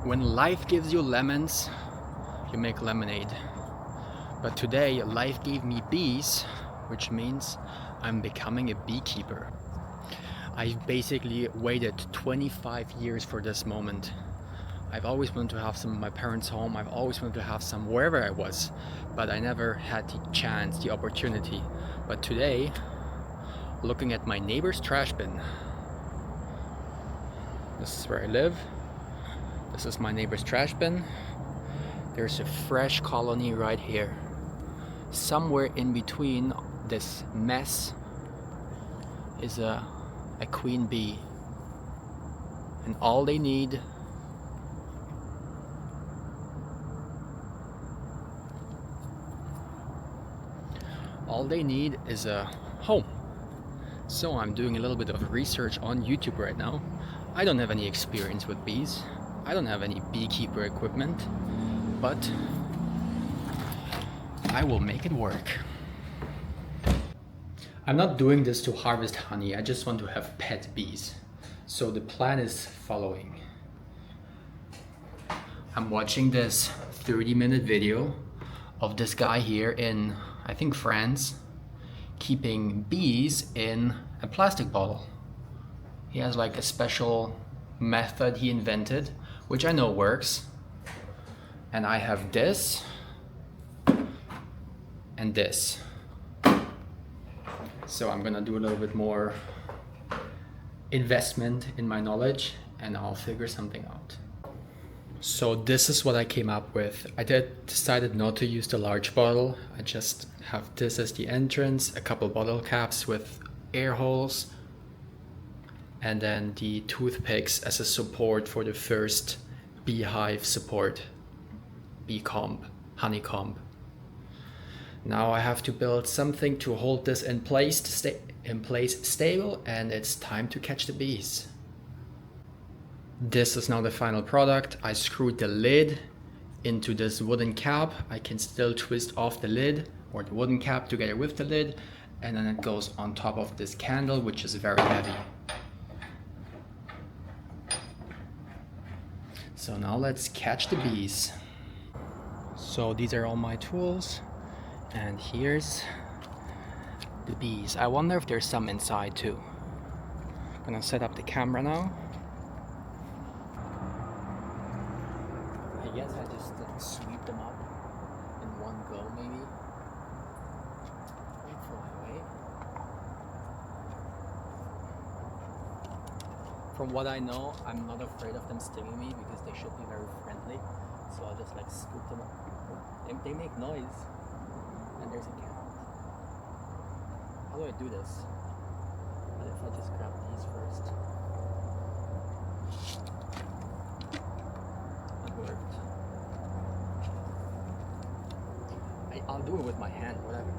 When life gives you lemons, you make lemonade. But today, life gave me bees, which means I'm becoming a beekeeper. I've basically waited 25 years for this moment. I've always wanted to have some in my parents' home. I've always wanted to have some wherever I was, but I never had the chance, the opportunity. But today, looking at my neighbor's trash bin, this is where I live. This is my neighbor's trash bin. There's a fresh colony right here. Somewhere in between this mess is a queen bee. And all they need is a home. So I'm doing a little bit of research on YouTube right now. I don't have any experience with bees. I don't have any beekeeper equipment, but I will make it work. I'm not doing this to harvest honey, I just want to have pet bees. So the plan is following. I'm watching this 30-minute video of this guy here in, I think, France, keeping bees in a plastic bottle. He has like a special method he invented, which I know works. And I have this and this. So I'm gonna do a little bit more investment in my knowledge and I'll figure something out. So this is what I came up with. I decided not to use the large bottle. I just have this as the entrance, a couple bottle caps with air holes, and then the toothpicks as a support for the first beehive support, bee comb, honeycomb. Now I have to build something to hold this in place, to stay in place stable, and it's time to catch the bees. This is now the final product. I screwed the lid into this wooden cap. I can still twist off the lid or the wooden cap together with the lid, and then it goes on top of this candle, which is very heavy. So now let's catch the bees. So these are all my tools, and here's the bees. I wonder if there's some inside too. I'm gonna set up the camera now. I guess I just sweep them up in one go, maybe. And fly away. From what I know, I'm not afraid of them stinging me because they should be very friendly. So I'll just like scoop them up. They make noise. And there's a cat. How do I do this? What if I just grab these first? It worked. I'll do it with my hand, whatever.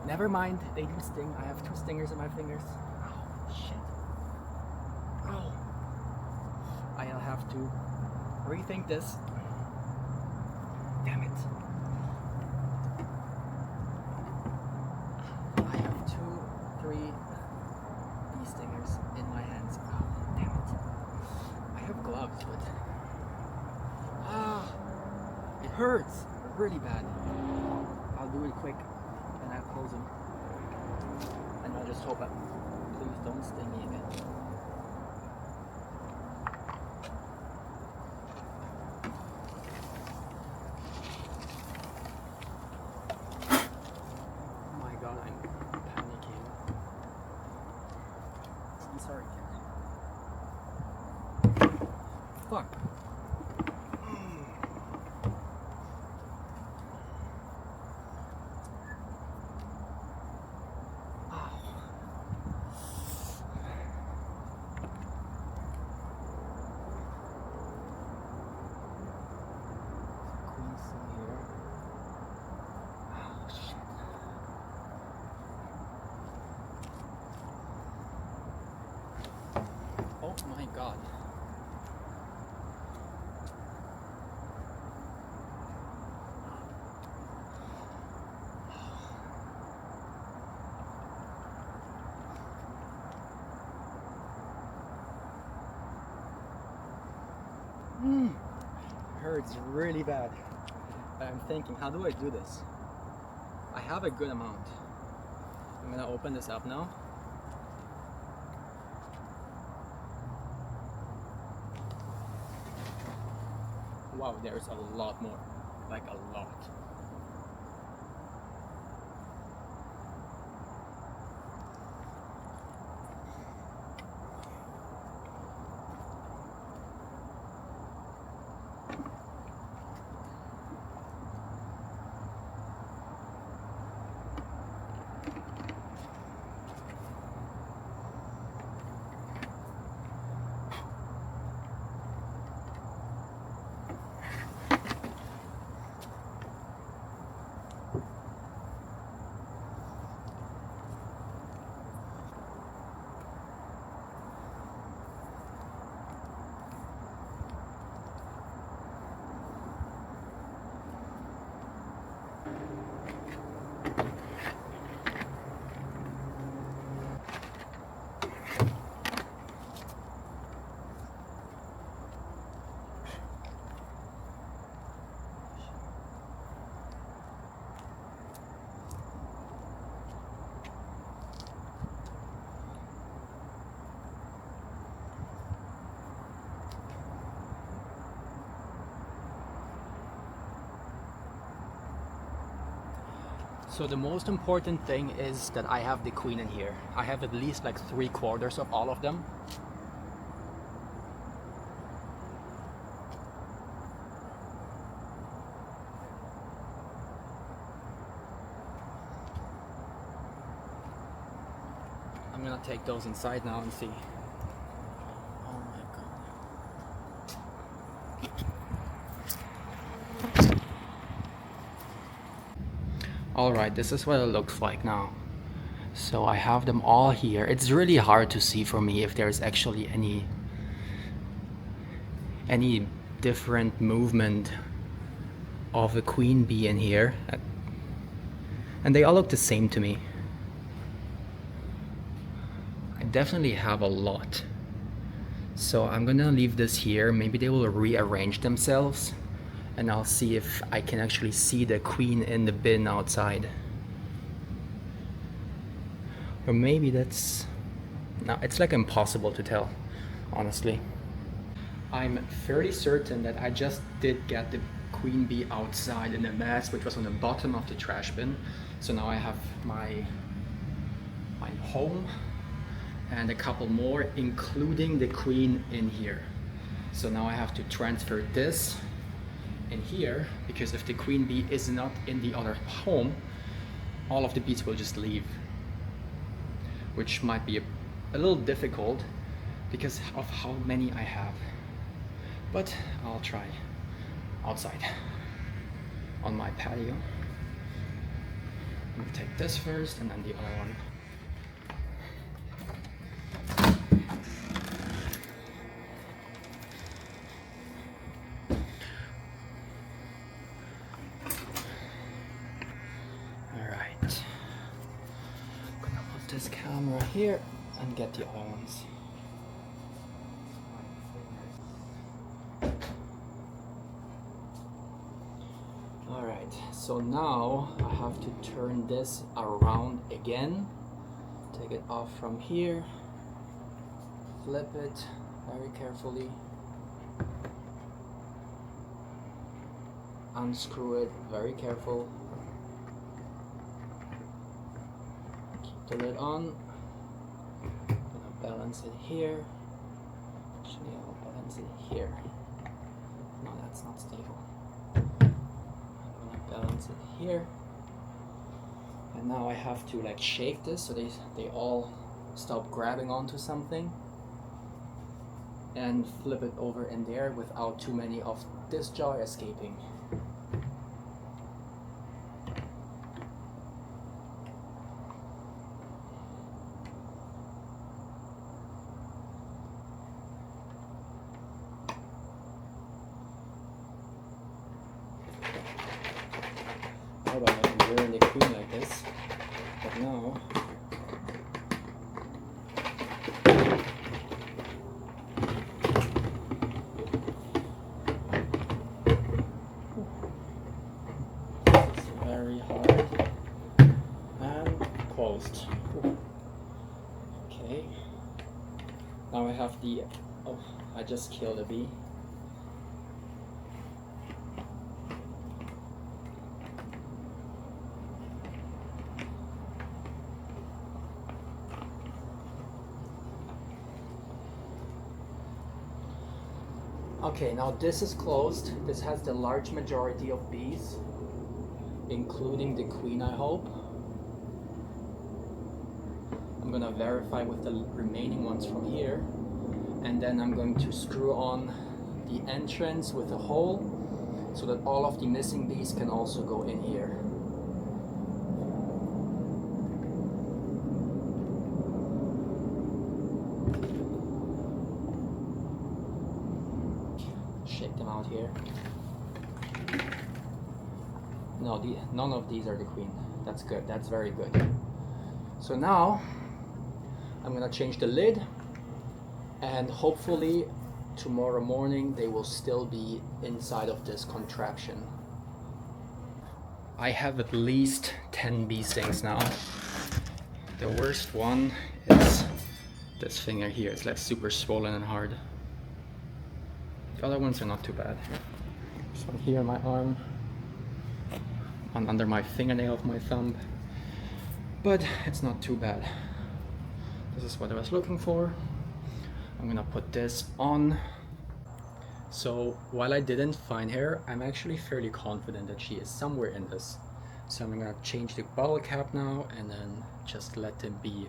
Never mind, they do sting. I have 2 stingers in my fingers. Oh, shit. Oh. I'll have to rethink this. Damn it. I have 2, 3 bee stingers in my hands. Oh, damn it. I have gloves, but... it hurts really bad. I'll do it quick. And I'll close them. And I'll just hope that please don't sting me again. Oh my god, I'm panicking. I'm sorry, cat. Fuck. Oh my god. Hurts really bad. I'm thinking, how do I do this? I have a good amount. I'm gonna open this up now. Wow, there's a lot more, like a lot. So the most important thing is that I have the queen in here. I have at least like 3/4 of all of them. I'm gonna take those inside now and see. Oh my god. Alright, this is what it looks like now. So I have them all here. It's really hard to see for me if there's actually any different movement of the queen bee in here. And they all look the same to me. I definitely have a lot. So I'm gonna leave this here. Maybe they will rearrange themselves. And I'll see if I can actually see the queen in the bin outside. Or maybe that's... No, it's like impossible to tell, honestly. I'm fairly certain that I just did get the queen bee outside in a mess, which was on the bottom of the trash bin. So now I have my home and a couple more, including the queen in here. So now I have to transfer this in here, because if the queen bee is not in the other home, all of the bees will just leave, which might be a little difficult because of how many I have, but I'll try outside on my patio. I'm gonna take this first and then the other one. This camera here and get the other ones. Alright, so now I have to turn this around again. Take it off from here, flip it very carefully, unscrew it, very careful. The lid on. I'm gonna balance it here. Actually, I'll balance it here. No, that's not stable. I'm gonna balance it here. And now I have to like shake this so they all stop grabbing onto something. And flip it over in there without too many of this jar escaping. Hold on, I can burn the queen like this, but now closed. Okay. Now I have the, oh, I just killed a bee. Okay, now this is closed. This has the large majority of bees, including the queen, I hope. I'm gonna verify with the remaining ones from here, and then I'm going to screw on the entrance with a hole so that all of the missing bees can also go in here. Shake them out here. No, none of these are the queen. That's good. That's very good. So now I'm gonna change the lid, and hopefully tomorrow morning they will still be inside of this contraption. I have at least 10 bee stings now. The worst one is this finger here. It's like super swollen and hard. The other ones are not too bad. This one here on my arm, one under my fingernail of my thumb, but it's not too bad. This is what I was looking for. I'm gonna put this on. So while I didn't find her, I'm actually fairly confident that she is somewhere in this. So I'm gonna change the bottle cap now and then just let them be.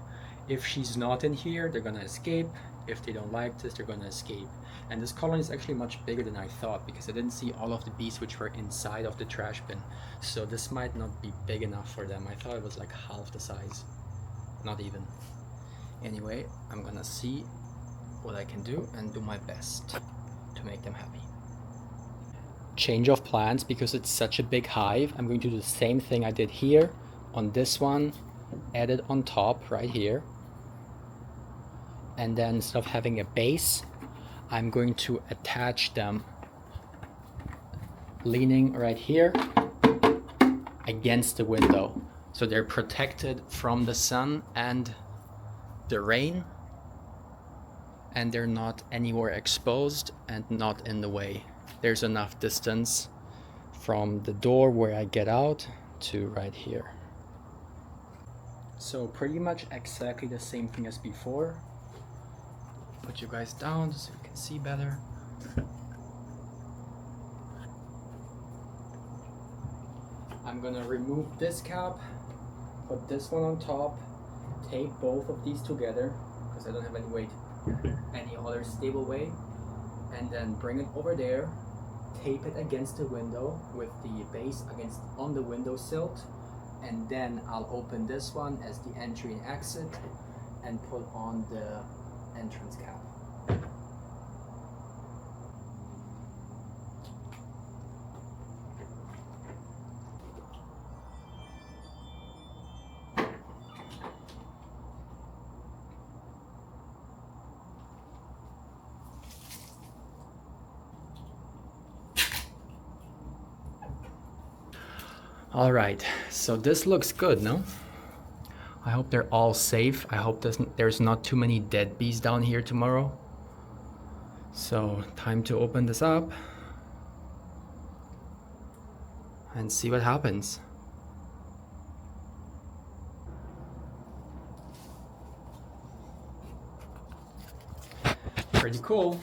If she's not in here, they're gonna escape. If they don't like this, they're gonna escape. And this colony is actually much bigger than I thought, because I didn't see all of the bees which were inside of the trash bin. So this might not be big enough for them. I thought it was like half the size, not even. Anyway, I'm gonna see what I can do and do my best to make them happy. Change of plans, because it's such a big hive. I'm going to do the same thing I did here on this one, add it on top right here. And then instead of having a base, I'm going to attach them leaning right here against the window. So they're protected from the sun and the rain, and they're not anywhere exposed and not in the way. There's enough distance from the door where I get out to right here. So pretty much exactly the same thing as before. Put you guys down so you can see better. I'm gonna remove this cap, put this one on top, tape both of these together because I don't have any other stable way, and then bring it over there, tape it against the window with the base on the window sill, and then I'll open this one as the entry and exit and put on the entrance cap. All right, so this looks good, no? I hope they're all safe. I hope there's not too many dead bees down here tomorrow. So time to open this up and see what happens. Pretty cool.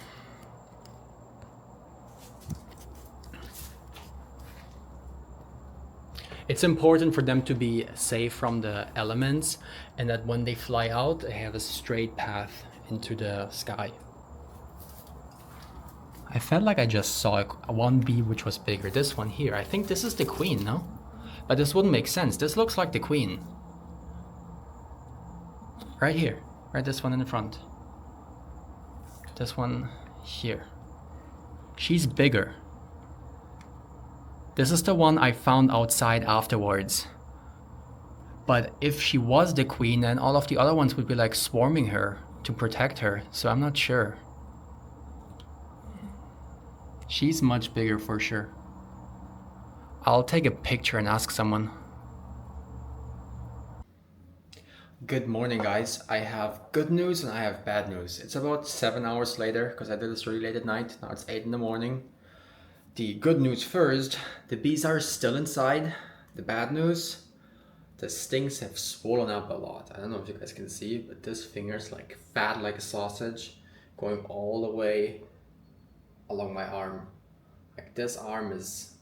It's important for them to be safe from the elements, and that when they fly out, they have a straight path into the sky. I felt like I just saw one bee which was bigger. This one here. I think this is the queen, no? But this wouldn't make sense. This looks like the queen. Right here. Right, this one in the front. This one here. She's bigger. This is the one I found outside afterwards. But if she was the queen, then all of the other ones would be like swarming her to protect her. So I'm not sure. She's much bigger for sure. I'll take a picture and ask someone. Good morning, guys. I have good news and I have bad news. It's about 7 hours later because I did this really late at night. Now it's 8 in the morning. The good news first, the bees are still inside. The bad news, the stings have swollen up a lot. I don't know if you guys can see, but this finger's like fat like a sausage, going all the way along my arm. Like this arm is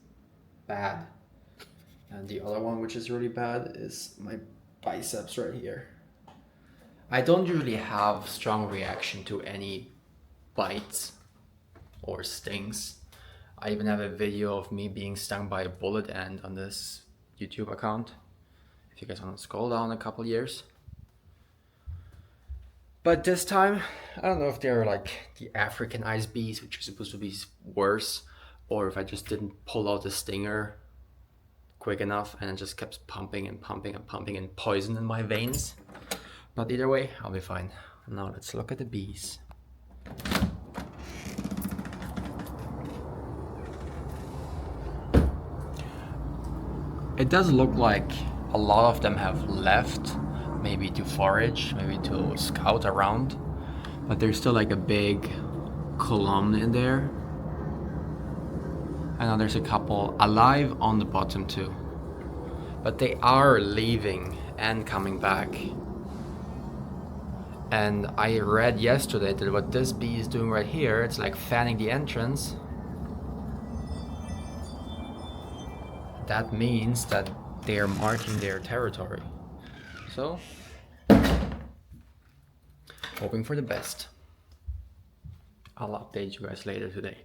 bad. And the other one, which is really bad, is my biceps right here. I don't usually have strong reaction to any bites or stings. I even have a video of me being stung by a bullet ant on this YouTube account, if you guys want to scroll down a couple years. But this time, I don't know if they're like the Africanized bees, which are supposed to be worse, or if I just didn't pull out the stinger quick enough and it just kept pumping and pumping and pumping and poison in my veins. But either way, I'll be fine. Now let's look at the bees. It does look like a lot of them have left, maybe to forage, maybe to scout around, but there's still like a big column in there. I know there's a couple alive on the bottom too, but they are leaving and coming back. And I read yesterday that what this bee is doing right here, it's like fanning the entrance. That means that they are marking their territory. So, hoping for the best. I'll update you guys later today.